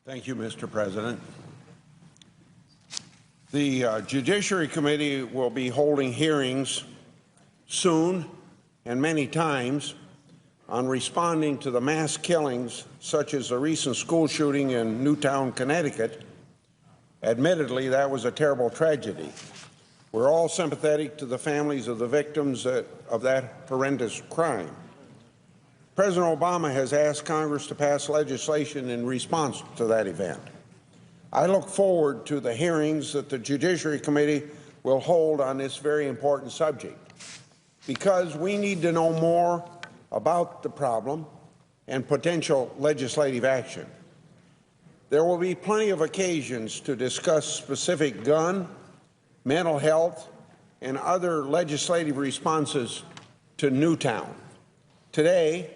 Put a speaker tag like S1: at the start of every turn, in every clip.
S1: Thank you, Mr. President. The Judiciary Committee will be holding hearings soon and many times on responding to the mass killings such as the recent school shooting in Newtown, Connecticut. Admittedly, that was a terrible tragedy. We're all sympathetic to the families of the victims of that horrendous crime. President Obama has asked Congress to pass legislation in response to that event. I look forward to the hearings that the Judiciary Committee will hold on this very important subject, because we need to know more about the problem and potential legislative action. There will be plenty of occasions to discuss specific gun, mental health, and other legislative responses to Newtown. Today,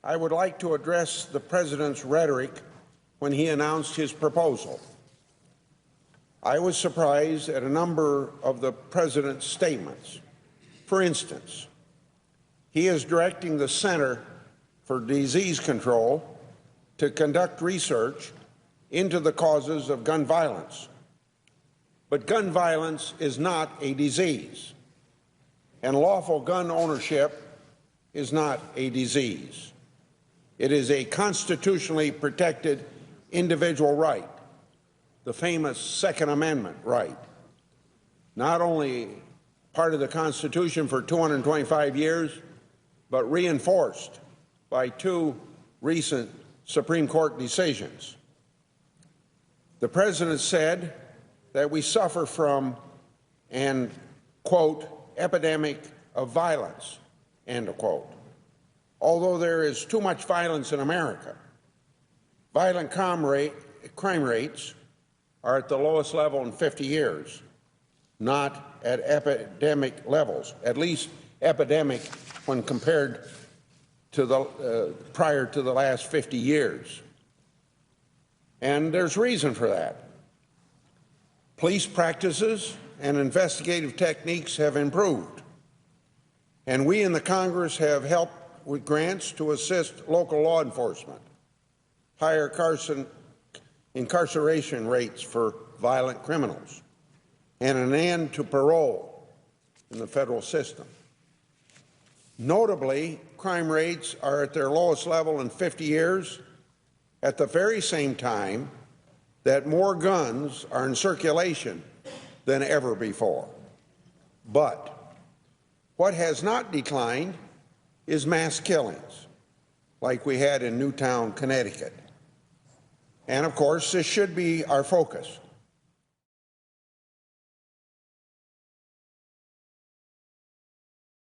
S1: I would like to address the President's rhetoric when he announced his proposal. I was surprised at a number of the President's statements. For instance, he is directing the Center for Disease Control to conduct research into the causes of gun violence. But gun violence is not a disease, and lawful gun ownership is not a disease. It is a constitutionally protected individual right, the famous Second Amendment right, not only part of the Constitution for 225 years, but reinforced by two recent Supreme Court decisions. The President said that we suffer from an, quote, epidemic of violence, end of quote. Although there is too much violence in America, violent crime rates are at the lowest level in 50 years, not at epidemic levels, at least epidemic when compared to the prior to the last 50 years. And there's reason for that. Police practices and investigative techniques have improved, and we in the Congress have helped with grants to assist local law enforcement, higher incarceration rates for violent criminals, and an end to parole in the federal system. Notably, crime rates are at their lowest level in 50 years, at the very same time that more guns are in circulation than ever before. But what has not declined is mass killings, like we had in Newtown, Connecticut. And of course, this should be our focus.